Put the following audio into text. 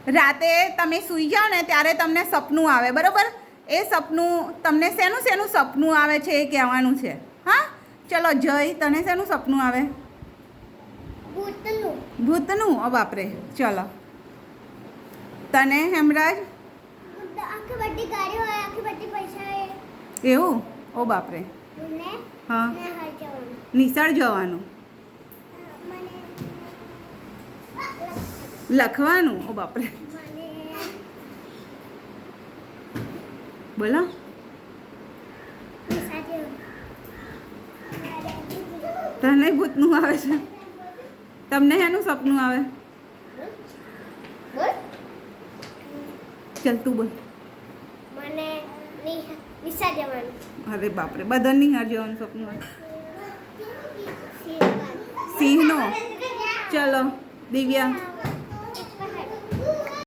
રાતે તમે સૂઈ જાઓ ને ત્યારે તમને સપનું આવે બરાબર એ સપનું તમને શેનું શેનું સપનું આવે છે એ કહેવાનું છે હા ચલો જય તને શેનું સપનું આવે ભૂતનું ઓ બાપરે ચલો તને હેમરાજ એવું ઓ બાપરે હા નિશાળ જવાનું લખવાનું ઓ બાપરે બોલો તને ભૂતનું આવે છે તમને એનું સપનું આવે ચાલ તું બોલ મને નિશા જવાનું અરે બાપરે બધા નિહાર જવાનું સપનું આવે સિંહનો ચલો દિવ્યા